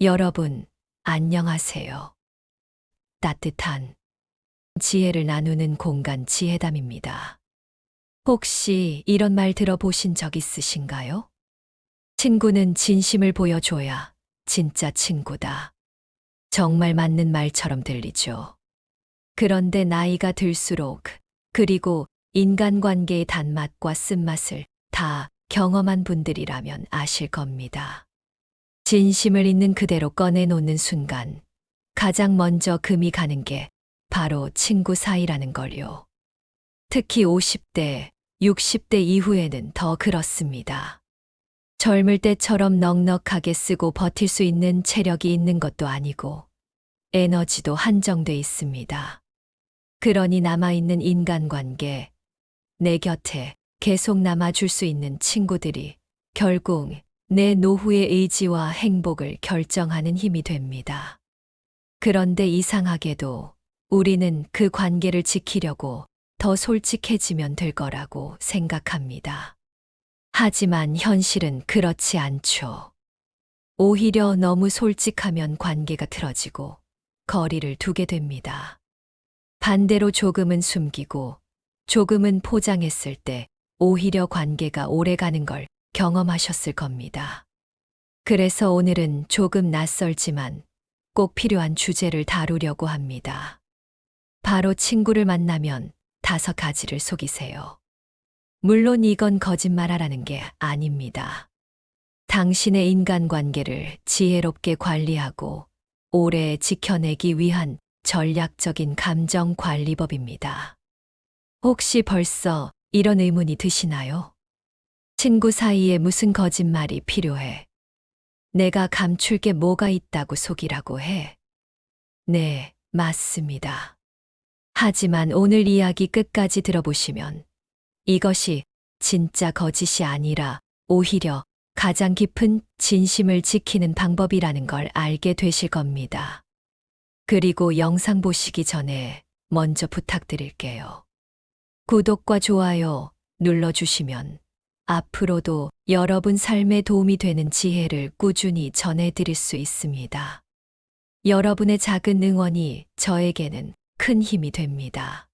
여러분, 안녕하세요. 따뜻한 지혜를 나누는 공간 지혜담입니다. 혹시 이런 말 들어보신 적 있으신가요? 친구는 진심을 보여줘야 진짜 친구다. 정말 맞는 말처럼 들리죠. 그런데 나이가 들수록, 그리고 인간관계의 단맛과 쓴맛을 다 경험한 분들이라면 아실 겁니다. 진심을 있는 그대로 꺼내놓는 순간 가장 먼저 금이 가는 게 바로 친구 사이라는 걸요. 특히 50대, 60대 이후에는 더 그렇습니다. 젊을 때처럼 넉넉하게 쓰고 버틸 수 있는 체력이 있는 것도 아니고 에너지도 한정돼 있습니다. 그러니 남아있는 인간관계, 내 곁에 계속 남아줄 수 있는 친구들이 결국 내 노후의 의지와 행복을 결정하는 힘이 됩니다. 그런데 이상하게도 우리는 그 관계를 지키려고 더 솔직해지면 될 거라고 생각합니다. 하지만 현실은 그렇지 않죠. 오히려 너무 솔직하면 관계가 틀어지고 거리를 두게 됩니다. 반대로 조금은 숨기고 조금은 포장했을 때 오히려 관계가 오래가는 걸 경험하셨을 겁니다. 그래서 오늘은 조금 낯설지만 꼭 필요한 주제를 다루려고 합니다. 바로 친구를 만나면 5가지를 속이세요. 물론 이건 거짓말하라는 게 아닙니다. 당신의 인간관계를 지혜롭게 관리하고 오래 지켜내기 위한 전략적인 감정관리법입니다. 혹시 벌써 이런 의문이 드시나요? 친구 사이에 무슨 거짓말이 필요해? 내가 감출 게 뭐가 있다고 속이라고 해? 네, 맞습니다. 하지만 오늘 이야기 끝까지 들어보시면 이것이 진짜 거짓이 아니라 오히려 가장 깊은 진심을 지키는 방법이라는 걸 알게 되실 겁니다. 그리고 영상 보시기 전에 먼저 부탁드릴게요. 구독과 좋아요 눌러주시면 앞으로도 여러분 삶에 도움이 되는 지혜를 꾸준히 전해드릴 수 있습니다. 여러분의 작은 응원이 저에게는 큰 힘이 됩니다.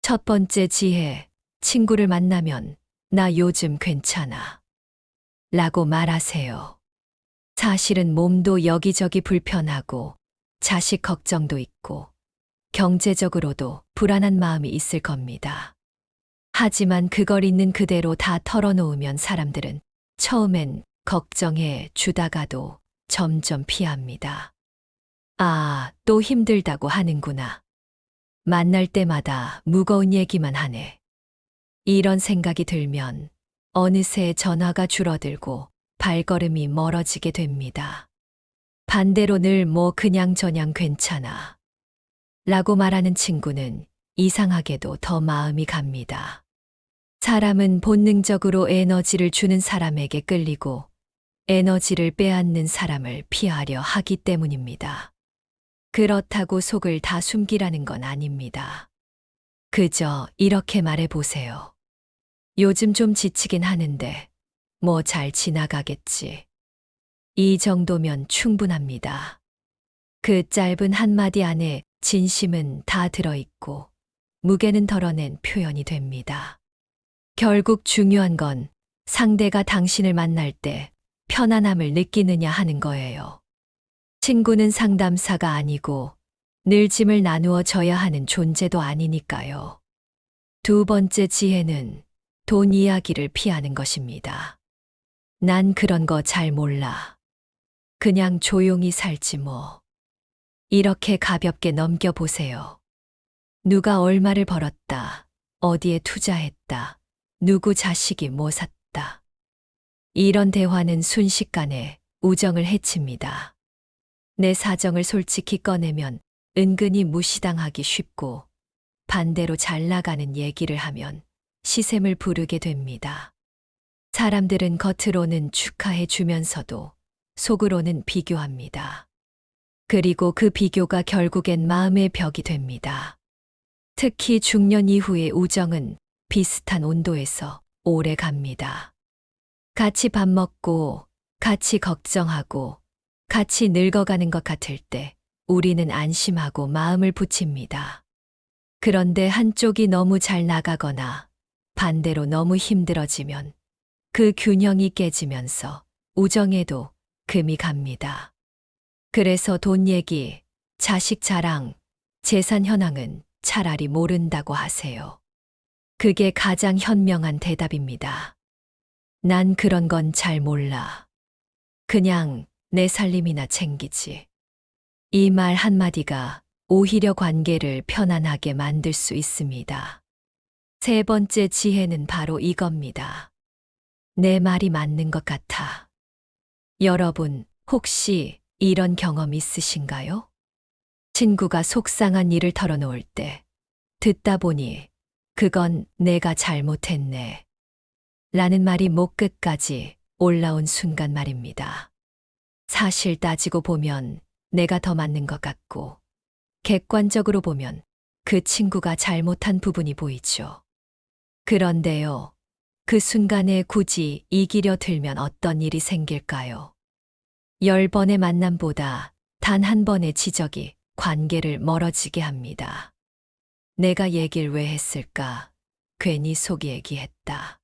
첫 번째 지혜, 친구를 만나면 나 요즘 괜찮아 라고 말하세요. 사실은 몸도 여기저기 불편하고 자식 걱정도 있고 경제적으로도 불안한 마음이 있을 겁니다. 하지만 그걸 있는 그대로 다 털어놓으면 사람들은 처음엔 걱정해 주다가도 점점 피합니다. 아, 또 힘들다고 하는구나. 만날 때마다 무거운 얘기만 하네. 이런 생각이 들면 어느새 전화가 줄어들고 발걸음이 멀어지게 됩니다. 반대로 늘 뭐 그냥저냥 괜찮아 라고 말하는 친구는 이상하게도 더 마음이 갑니다. 사람은 본능적으로 에너지를 주는 사람에게 끌리고 에너지를 빼앗는 사람을 피하려 하기 때문입니다. 그렇다고 속을 다 숨기라는 건 아닙니다. 그저 이렇게 말해 보세요. 요즘 좀 지치긴 하는데 뭐 잘 지나가겠지. 이 정도면 충분합니다. 그 짧은 한마디 안에 진심은 다 들어있고 무게는 덜어낸 표현이 됩니다. 결국 중요한 건 상대가 당신을 만날 때 편안함을 느끼느냐 하는 거예요. 친구는 상담사가 아니고 늘 짐을 나누어 져야 하는 존재도 아니니까요. 두 번째 지혜는 돈 이야기를 피하는 것입니다. 난 그런 거 잘 몰라. 그냥 조용히 살지 뭐. 이렇게 가볍게 넘겨보세요. 누가 얼마를 벌었다. 어디에 투자했다. 누구 자식이 뭐 샀다. 이런 대화는 순식간에 우정을 해칩니다. 내 사정을 솔직히 꺼내면 은근히 무시당하기 쉽고 반대로 잘 나가는 얘기를 하면 시샘을 부르게 됩니다. 사람들은 겉으로는 축하해 주면서도 속으로는 비교합니다. 그리고 그 비교가 결국엔 마음의 벽이 됩니다. 특히 중년 이후의 우정은 비슷한 온도에서 오래 갑니다. 같이 밥 먹고, 같이 걱정하고, 같이 늙어가는 것 같을 때 우리는 안심하고 마음을 붙입니다. 그런데 한쪽이 너무 잘 나가거나 반대로 너무 힘들어지면 그 균형이 깨지면서 우정에도 금이 갑니다. 그래서 돈 얘기, 자식 자랑, 재산 현황은 차라리 모른다고 하세요. 그게 가장 현명한 대답입니다. 난 그런 건 잘 몰라. 그냥 내 살림이나 챙기지. 이 말 한마디가 오히려 관계를 편안하게 만들 수 있습니다. 세 번째 지혜는 바로 이겁니다. 내 말이 맞는 것 같아. 여러분, 혹시 이런 경험 있으신가요? 친구가 속상한 일을 털어놓을 때 듣다 보니 그건 내가 잘못했네. 라는 말이 목 끝까지 올라온 순간 말입니다. 사실 따지고 보면 내가 더 맞는 것 같고 객관적으로 보면 그 친구가 잘못한 부분이 보이죠. 그런데요, 그 순간에 굳이 이기려 들면 어떤 일이 생길까요? 10번의 만남보다 단 한 번의 지적이 관계를 멀어지게 합니다. 내가 얘기를 왜 했을까? 괜히 속 얘기했다.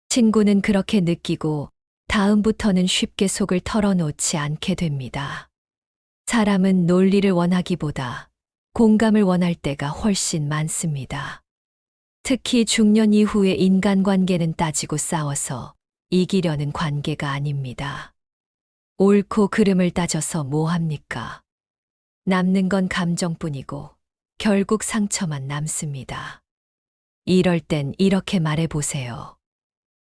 친구는 그렇게 느끼고 다음부터는 쉽게 속을 털어놓지 않게 됩니다. 사람은 논리를 원하기보다 공감을 원할 때가 훨씬 많습니다. 특히 중년 이후의 인간관계는 따지고 싸워서 이기려는 관계가 아닙니다. 옳고 그름을 따져서 뭐 합니까? 남는 건 감정뿐이고 결국 상처만 남습니다. 이럴 땐 이렇게 말해보세요.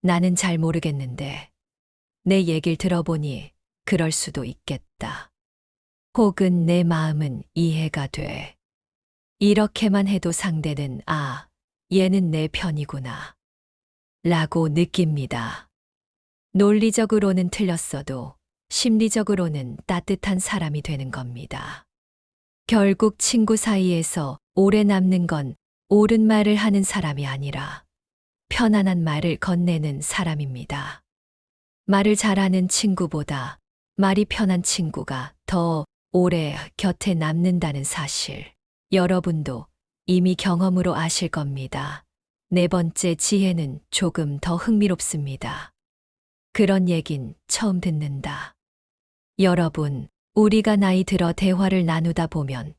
나는 잘 모르겠는데 내 얘길 들어보니 그럴 수도 있겠다. 혹은 내 마음은 이해가 돼. 이렇게만 해도 상대는 얘는 내 편이구나 라고 느낍니다. 논리적으로는 틀렸어도 심리적으로는 따뜻한 사람이 되는 겁니다. 결국 친구 사이에서 오래 남는 건 옳은 말을 하는 사람이 아니라 편안한 말을 건네는 사람입니다. 말을 잘하는 친구보다 말이 편한 친구가 더 오래 곁에 남는다는 사실, 여러분도 이미 경험으로 아실 겁니다. 네 번째 지혜는 조금 더 흥미롭습니다. 그런 얘긴 처음 듣는다. 여러분, 우리가 나이 들어 대화를 나누다 보면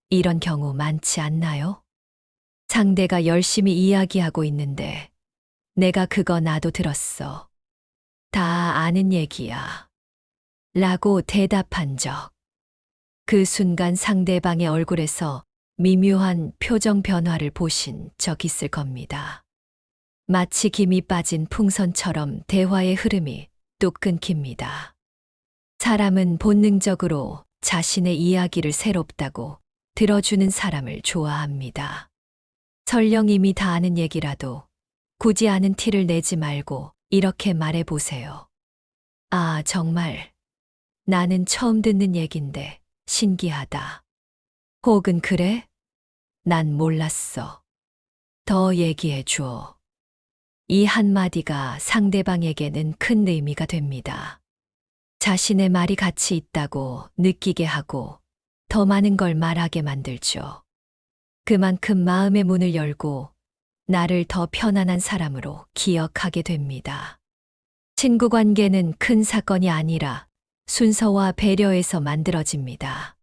이런 경우 많지 않나요? 상대가 열심히 이야기하고 있는데 내가 그거 나도 들었어. 다 아는 얘기야. 라고 대답한 적. 그 순간 상대방의 얼굴에서 미묘한 표정 변화를 보신 적 있을 겁니다. 마치 김이 빠진 풍선처럼 대화의 흐름이 뚝 끊깁니다. 사람은 본능적으로 자신의 이야기를 새롭다고 들어주는 사람을 좋아합니다. 설령 이미 다 아는 얘기라도 굳이 아는 티를 내지 말고 이렇게 말해보세요. 정말 나는 처음 듣는 얘긴데 신기하다. 혹은 그래? 난 몰랐어. 더 얘기해 줘. 이 한마디가 상대방에게는 큰 의미가 됩니다. 자신의 말이 가치 있다고 느끼게 하고 더 많은 걸 말하게 만들죠. 그만큼 마음의 문을 열고 나를 더 편안한 사람으로 기억하게 됩니다. 친구 관계는 큰 사건이 아니라 순서와 배려에서 만들어집니다.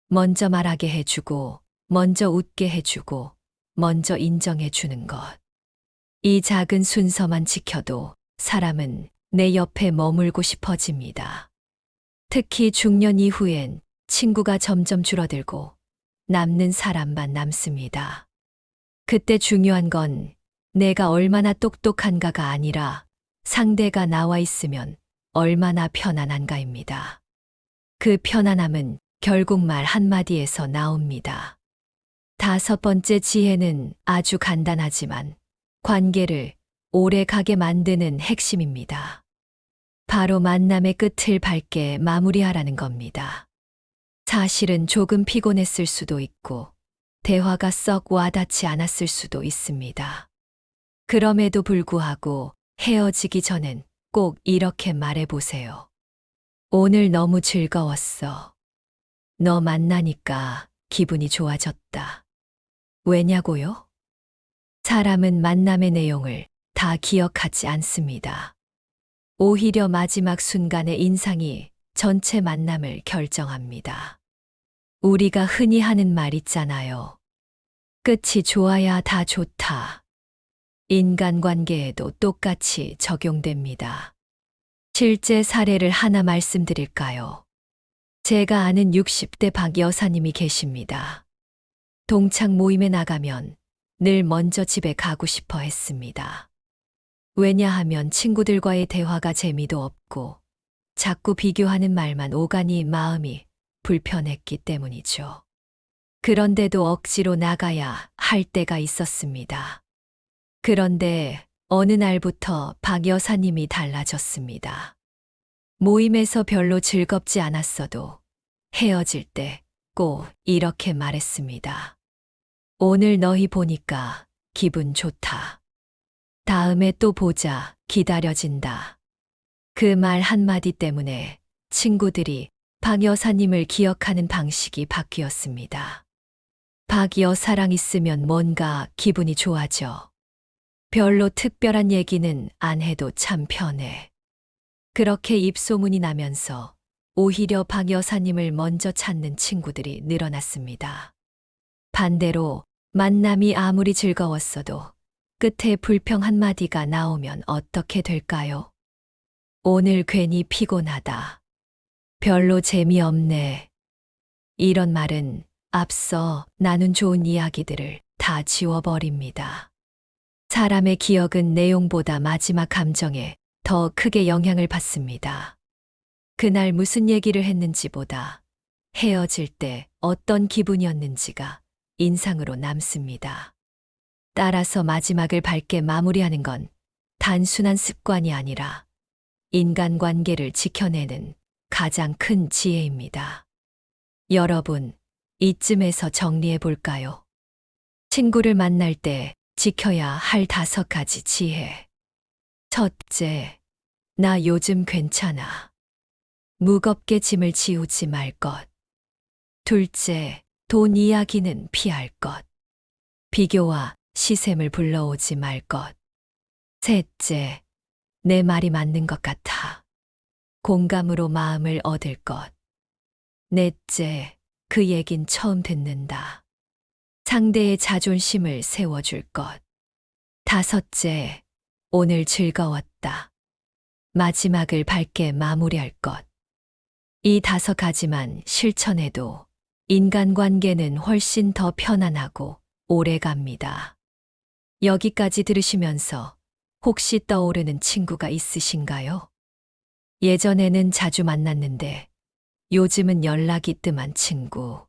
먼저 말하게 해주고, 먼저 웃게 해주고, 먼저 인정해주는 것. 이 작은 순서만 지켜도 사람은 내 옆에 머물고 싶어집니다. 특히 중년 이후엔 친구가 점점 줄어들고 남는 사람만 남습니다. 그때 중요한 건 내가 얼마나 똑똑한가가 아니라 상대가 나와 있으면 얼마나 편안한가입니다. 그 편안함은 결국 말 한마디에서 나옵니다. 다섯 번째 지혜는 아주 간단하지만 관계를 오래 가게 만드는 핵심입니다. 바로 만남의 끝을 밝게 마무리하라는 겁니다. 사실은 조금 피곤했을 수도 있고 대화가 썩 와닿지 않았을 수도 있습니다. 그럼에도 불구하고 헤어지기 전엔 꼭 이렇게 말해보세요. 오늘 너무 즐거웠어. 너 만나니까 기분이 좋아졌다. 왜냐고요? 사람은 만남의 내용을 다 기억하지 않습니다. 오히려 마지막 순간의 인상이 전체 만남을 결정합니다. 우리가 흔히 하는 말 있잖아요. 끝이 좋아야 다 좋다. 인간관계에도 똑같이 적용됩니다. 실제 사례를 하나 말씀드릴까요? 제가 아는 60대 박 여사님이 계십니다. 동창 모임에 나가면 늘 먼저 집에 가고 싶어 했습니다. 왜냐하면 친구들과의 대화가 재미도 없고 자꾸 비교하는 말만 오가니 마음이 불편했기 때문이죠. 그런데도 억지로 나가야 할 때가 있었습니다. 그런데 어느 날부터 박 여사님이 달라졌습니다. 모임에서 별로 즐겁지 않았어도 헤어질 때 꼭 이렇게 말했습니다. 오늘 너희 보니까 기분 좋다. 다음에 또 보자. 기다려진다. 그 말 한마디 때문에 친구들이 박 여사님을 기억하는 방식이 바뀌었습니다. 박 여사랑 있으면 뭔가 기분이 좋아져. 별로 특별한 얘기는 안 해도 참 편해. 그렇게 입소문이 나면서 오히려 박 여사님을 먼저 찾는 친구들이 늘어났습니다. 반대로 만남이 아무리 즐거웠어도 끝에 불평 한마디가 나오면 어떻게 될까요? 오늘 괜히 피곤하다. 별로 재미없네. 이런 말은 앞서 나눈 좋은 이야기들을 다 지워버립니다. 사람의 기억은 내용보다 마지막 감정에 더 크게 영향을 받습니다. 그날 무슨 얘기를 했는지보다 헤어질 때 어떤 기분이었는지가 인상으로 남습니다. 따라서 마지막을 밝게 마무리하는 건 단순한 습관이 아니라 인간관계를 지켜내는 가장 큰 지혜입니다. 여러분, 이쯤에서 정리해 볼까요? 친구를 만날 때 지켜야 할 5가지 지혜. 첫째, 나 요즘 괜찮아. 무겁게 짐을 지우지 말 것. 둘째, 돈 이야기는 피할 것. 비교와 시샘을 불러오지 말 것. 셋째, 내 말이 맞는 것 같아. 공감으로 마음을 얻을 것. 넷째, 그 얘긴 처음 듣는다. 상대의 자존심을 세워줄 것. 다섯째, 오늘 즐거웠다. 마지막을 밝게 마무리할 것. 이 5가지만 실천해도 인간관계는 훨씬 더 편안하고 오래 갑니다. 여기까지 들으시면서 혹시 떠오르는 친구가 있으신가요? 예전에는 자주 만났는데 요즘은 연락이 뜸한 친구.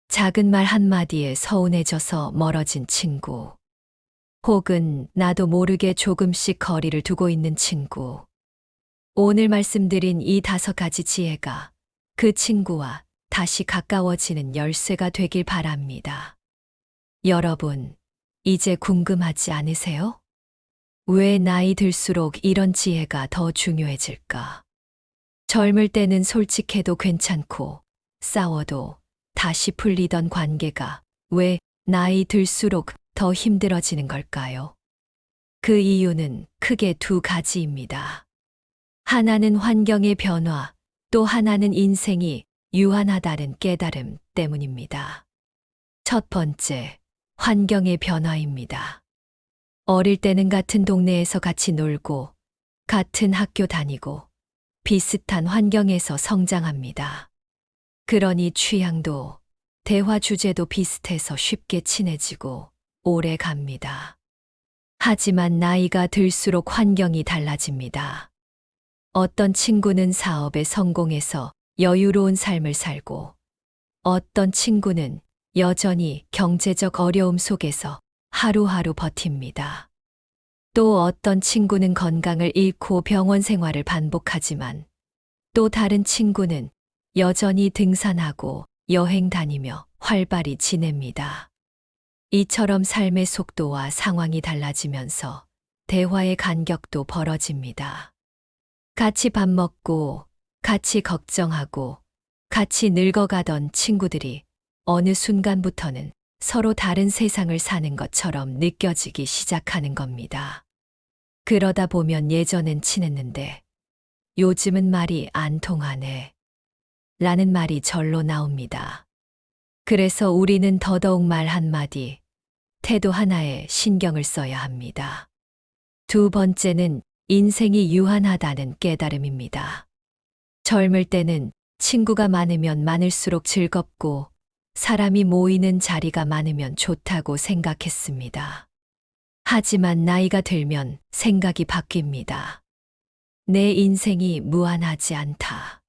작은 말 한마디에 서운해져서 멀어진 친구. 혹은 나도 모르게 조금씩 거리를 두고 있는 친구. 오늘 말씀드린 이 5가지 지혜가 그 친구와 다시 가까워지는 열쇠가 되길 바랍니다. 여러분, 이제 궁금하지 않으세요? 왜 나이 들수록 이런 지혜가 더 중요해질까? 젊을 때는 솔직해도 괜찮고 싸워도 다시 풀리던 관계가 왜 나이 들수록 더 힘들어지는 걸까요? 그 이유는 크게 2가지입니다. 하나는 환경의 변화, 또 하나는 인생이 유한하다는 깨달음 때문입니다. 첫 번째, 환경의 변화입니다. 어릴 때는 같은 동네에서 같이 놀고, 같은 학교 다니고, 비슷한 환경에서 성장합니다. 그러니 취향도, 대화 주제도 비슷해서 쉽게 친해지고 오래 갑니다. 하지만 나이가 들수록 환경이 달라집니다. 어떤 친구는 사업에 성공해서 여유로운 삶을 살고, 어떤 친구는 여전히 경제적 어려움 속에서 하루하루 버팁니다. 또 어떤 친구는 건강을 잃고 병원 생활을 반복하지만, 또 다른 친구는 여전히 등산하고 여행 다니며 활발히 지냅니다. 이처럼 삶의 속도와 상황이 달라지면서 대화의 간격도 벌어집니다. 같이 밥 먹고, 같이 걱정하고 같이 늙어가던 친구들이 어느 순간부터는 서로 다른 세상을 사는 것처럼 느껴지기 시작하는 겁니다. 그러다 보면 예전엔 친했는데 요즘은 말이 안 통하네. 라는 말이 절로 나옵니다. 그래서 우리는 더더욱 말 한마디, 태도 하나에 신경을 써야 합니다. 두 번째는 인생이 유한하다는 깨달음입니다. 젊을 때는 친구가 많으면 많을수록 즐겁고 사람이 모이는 자리가 많으면 좋다고 생각했습니다. 하지만 나이가 들면 생각이 바뀝니다. 내 인생이 무한하지 않다.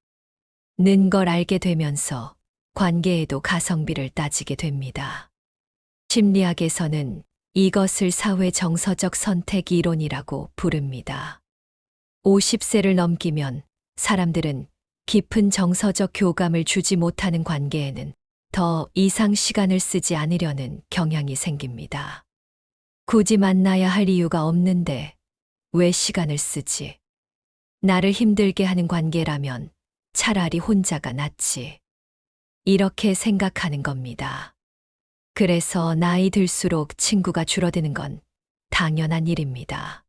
는 걸 알게 되면서 관계에도 가성비를 따지게 됩니다. 심리학에서는 이것을 사회 정서적 선택 이론이라고 부릅니다. 50세를 넘기면 사람들은 깊은 정서적 교감을 주지 못하는 관계에는 더 이상 시간을 쓰지 않으려는 경향이 생깁니다. 굳이 만나야 할 이유가 없는데 왜 시간을 쓰지? 나를 힘들게 하는 관계라면 차라리 혼자가 낫지. 이렇게 생각하는 겁니다. 그래서 나이 들수록 친구가 줄어드는 건 당연한 일입니다.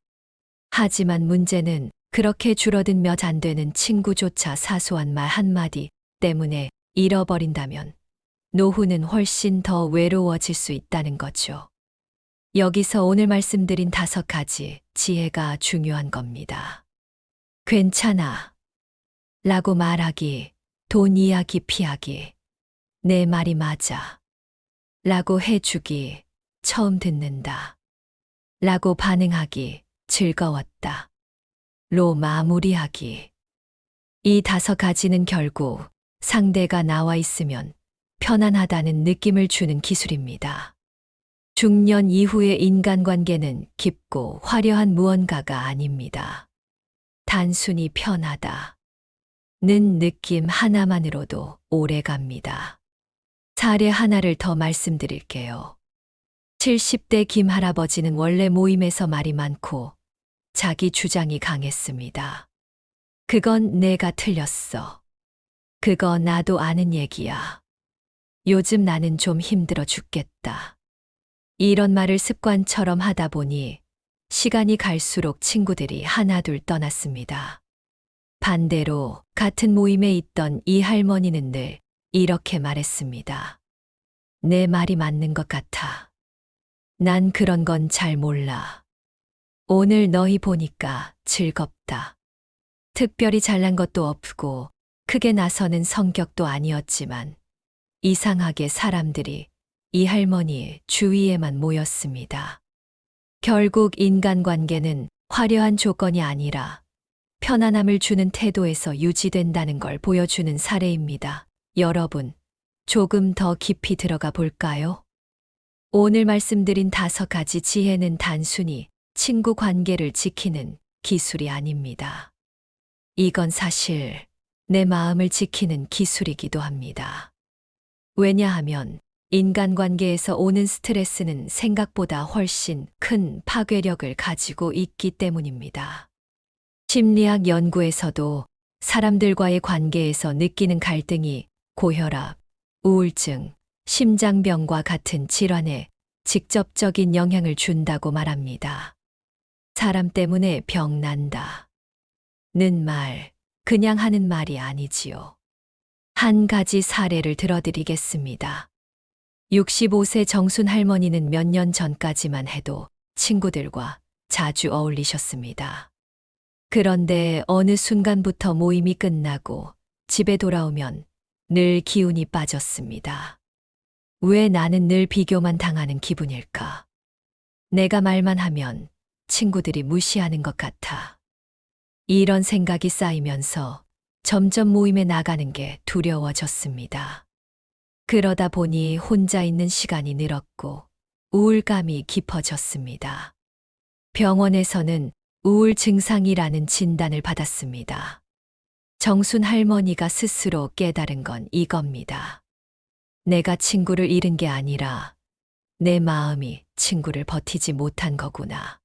하지만 문제는 그렇게 줄어든 몇 안 되는 친구조차 사소한 말 한마디 때문에 잃어버린다면 노후는 훨씬 더 외로워질 수 있다는 거죠. 여기서 오늘 말씀드린 5가지 지혜가 중요한 겁니다. 괜찮아. 라고 말하기, 돈 이야기 피하기, 내 말이 맞아. 라고 해주기, 처음 듣는다. 라고 반응하기, 즐거웠다. 로 마무리하기. 이 5가지는 결국 상대가 나와 있으면 편안하다는 느낌을 주는 기술입니다. 중년 이후의 인간관계는 깊고 화려한 무언가가 아닙니다. 단순히 편하다. 는 느낌 하나만으로도 오래 갑니다. 사례 하나를 더 말씀드릴게요. 70대 김 할아버지는 원래 모임에서 말이 많고 자기 주장이 강했습니다. 그건 내가 틀렸어. 그거 나도 아는 얘기야. 요즘 나는 좀 힘들어 죽겠다. 이런 말을 습관처럼 하다 보니 시간이 갈수록 친구들이 하나둘 떠났습니다. 반대로 같은 모임에 있던 이 할머니는 늘 이렇게 말했습니다. 내 말이 맞는 것 같아. 난 그런 건 잘 몰라. 오늘 너희 보니까 즐겁다. 특별히 잘난 것도 없고 크게 나서는 성격도 아니었지만 이상하게 사람들이 이 할머니의 주위에만 모였습니다. 결국 인간관계는 화려한 조건이 아니라 편안함을 주는 태도에서 유지된다는 걸 보여주는 사례입니다. 여러분, 조금 더 깊이 들어가 볼까요? 오늘 말씀드린 5가지 지혜는 단순히 친구 관계를 지키는 기술이 아닙니다. 이건 사실 내 마음을 지키는 기술이기도 합니다. 왜냐하면 인간관계에서 오는 스트레스는 생각보다 훨씬 큰 파괴력을 가지고 있기 때문입니다. 심리학 연구에서도 사람들과의 관계에서 느끼는 갈등이 고혈압, 우울증, 심장병과 같은 질환에 직접적인 영향을 준다고 말합니다. 사람 때문에 병 난다. 는 말, 그냥 하는 말이 아니지요. 한 가지 사례를 들어드리겠습니다. 65세 정순 할머니는 몇 년 전까지만 해도 친구들과 자주 어울리셨습니다. 그런데 어느 순간부터 모임이 끝나고 집에 돌아오면 늘 기운이 빠졌습니다. 왜 나는 늘 비교만 당하는 기분일까? 내가 말만 하면 친구들이 무시하는 것 같아. 이런 생각이 쌓이면서 점점 모임에 나가는 게 두려워졌습니다. 그러다 보니 혼자 있는 시간이 늘었고 우울감이 깊어졌습니다. 병원에서는 우울 증상이라는 진단을 받았습니다. 정순 할머니가 스스로 깨달은 건 이겁니다. 내가 친구를 잃은 게 아니라 내 마음이 친구를 버티지 못한 거구나.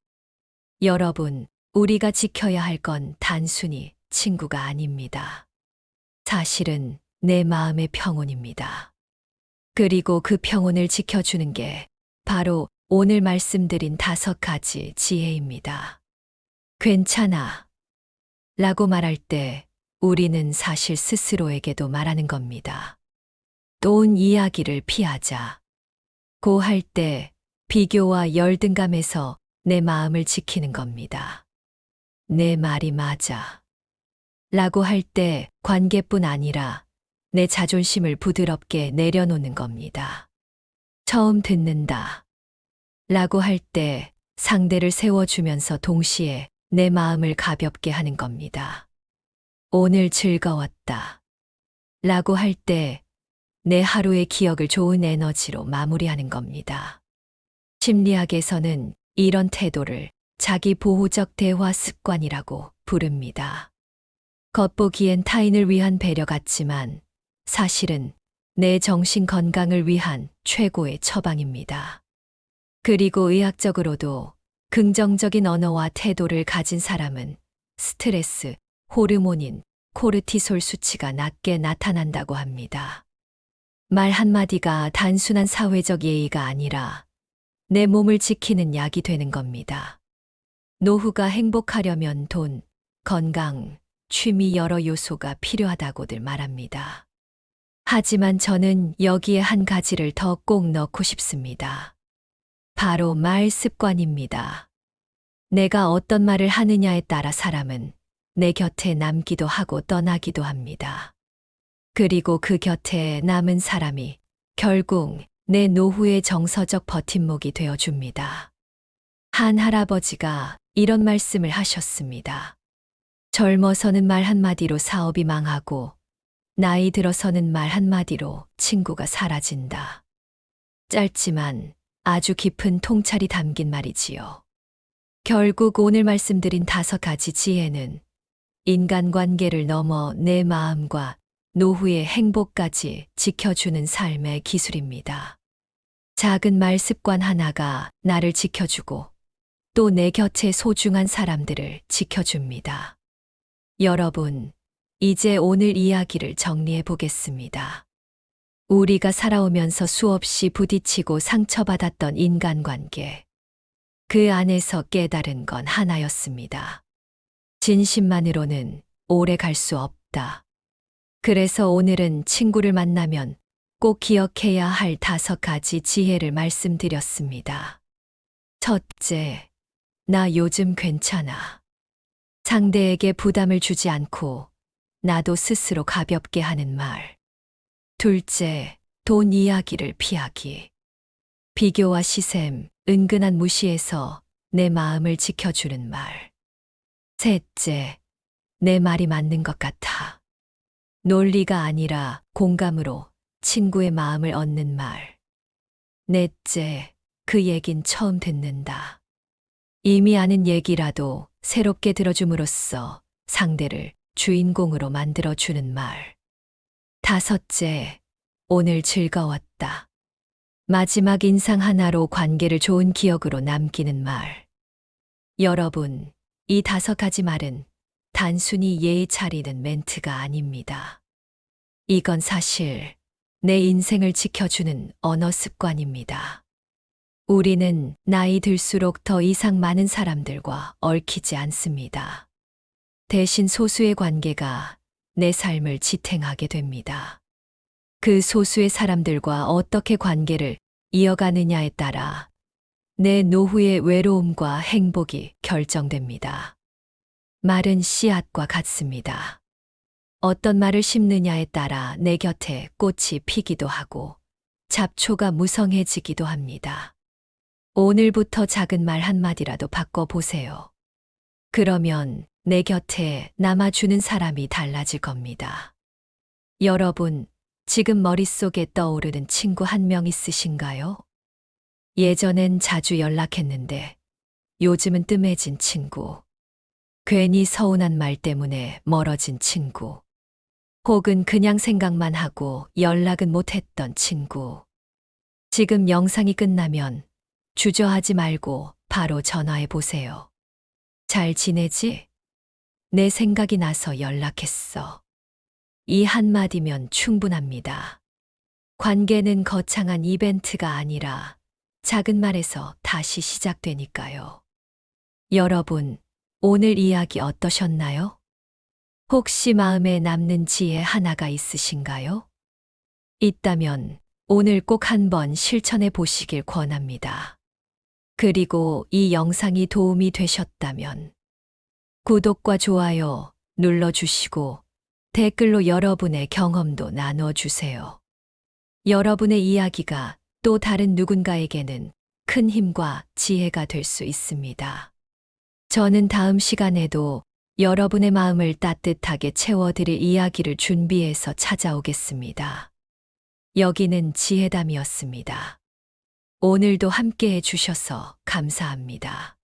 여러분, 우리가 지켜야 할 건 단순히 친구가 아닙니다. 사실은 내 마음의 평온입니다. 그리고 그 평온을 지켜주는 게 바로 오늘 말씀드린 5가지 지혜입니다. 괜찮아. 라고 말할 때 우리는 사실 스스로에게도 말하는 겁니다. 돈 이야기를 피하자. 고 할 때 비교와 열등감에서 내 마음을 지키는 겁니다. 내 말이 맞아. 라고 할 때 관계뿐 아니라 내 자존심을 부드럽게 내려놓는 겁니다. 처음 듣는다. 라고 할 때 상대를 세워주면서 동시에 내 마음을 가볍게 하는 겁니다. 오늘 즐거웠다. 라고 할 때 내 하루의 기억을 좋은 에너지로 마무리하는 겁니다. 심리학에서는 이런 태도를 자기 보호적 대화 습관이라고 부릅니다. 겉보기엔 타인을 위한 배려 같지만 사실은 내 정신 건강을 위한 최고의 처방입니다. 그리고 의학적으로도 긍정적인 언어와 태도를 가진 사람은 스트레스, 호르몬인 코르티솔 수치가 낮게 나타난다고 합니다. 말 한마디가 단순한 사회적 예의가 아니라 내 몸을 지키는 약이 되는 겁니다. 노후가 행복하려면 돈, 건강, 취미 여러 요소가 필요하다고들 말합니다. 하지만 저는 여기에 한 가지를 더 꼭 넣고 싶습니다. 바로 말 습관입니다. 내가 어떤 말을 하느냐에 따라 사람은 내 곁에 남기도 하고 떠나기도 합니다. 그리고 그 곁에 남은 사람이 결국 내 노후의 정서적 버팀목이 되어줍니다. 한 할아버지가 이런 말씀을 하셨습니다. 젊어서는 말 한마디로 사업이 망하고 나이 들어서는 말 한마디로 친구가 사라진다. 짧지만 아주 깊은 통찰이 담긴 말이지요. 결국 오늘 말씀드린 5가지 지혜는 인간관계를 넘어 내 마음과 노후의 행복까지 지켜주는 삶의 기술입니다. 작은 말 습관 하나가 나를 지켜주고 또 내 곁에 소중한 사람들을 지켜줍니다. 여러분, 이제 오늘 이야기를 정리해 보겠습니다. 우리가 살아오면서 수없이 부딪히고 상처받았던 인간관계. 그 안에서 깨달은 건 하나였습니다. 진심만으로는 오래 갈 수 없다. 그래서 오늘은 친구를 만나면 꼭 기억해야 할 5가지 지혜를 말씀드렸습니다. 첫째, 나 요즘 괜찮아. 상대에게 부담을 주지 않고 나도 스스로 가볍게 하는 말. 둘째, 돈 이야기를 피하기. 비교와 시샘, 은근한 무시에서 내 마음을 지켜주는 말. 셋째, 내 말이 맞는 것 같아. 논리가 아니라 공감으로 친구의 마음을 얻는 말. 넷째, 그 얘긴 처음 듣는다. 이미 아는 얘기라도 새롭게 들어줌으로써 상대를 주인공으로 만들어주는 말. 다섯째, 오늘 즐거웠다. 마지막 인상 하나로 관계를 좋은 기억으로 남기는 말. 여러분, 이 5가지 말은 단순히 예의 차리는 멘트가 아닙니다. 이건 사실 내 인생을 지켜주는 언어 습관입니다. 우리는 나이 들수록 더 이상 많은 사람들과 얽히지 않습니다. 대신 소수의 관계가 내 삶을 지탱하게 됩니다. 그 소수의 사람들과 어떻게 관계를 이어가느냐에 따라 내 노후의 외로움과 행복이 결정됩니다. 말은 씨앗과 같습니다. 어떤 말을 심느냐에 따라 내 곁에 꽃이 피기도 하고 잡초가 무성해지기도 합니다. 오늘부터 작은 말 한마디라도 바꿔보세요. 그러면 내 곁에 남아주는 사람이 달라질 겁니다. 여러분, 지금 머릿속에 떠오르는 친구 한 명 있으신가요? 예전엔 자주 연락했는데 요즘은 뜸해진 친구. 괜히 서운한 말 때문에 멀어진 친구. 혹은 그냥 생각만 하고 연락은 못했던 친구. 지금 영상이 끝나면 주저하지 말고 바로 전화해 보세요. 잘 지내지? 내 생각이 나서 연락했어. 이 한마디면 충분합니다. 관계는 거창한 이벤트가 아니라 작은 말에서 다시 시작되니까요. 여러분, 오늘 이야기 어떠셨나요? 혹시 마음에 남는 지혜 하나가 있으신가요? 있다면 오늘 꼭 한번 실천해 보시길 권합니다. 그리고 이 영상이 도움이 되셨다면 구독과 좋아요 눌러주시고 댓글로 여러분의 경험도 나눠주세요. 여러분의 이야기가 또 다른 누군가에게는 큰 힘과 지혜가 될 수 있습니다. 저는 다음 시간에도 여러분의 마음을 따뜻하게 채워드릴 이야기를 준비해서 찾아오겠습니다. 여기는 지혜담이었습니다. 오늘도 함께 해주셔서 감사합니다.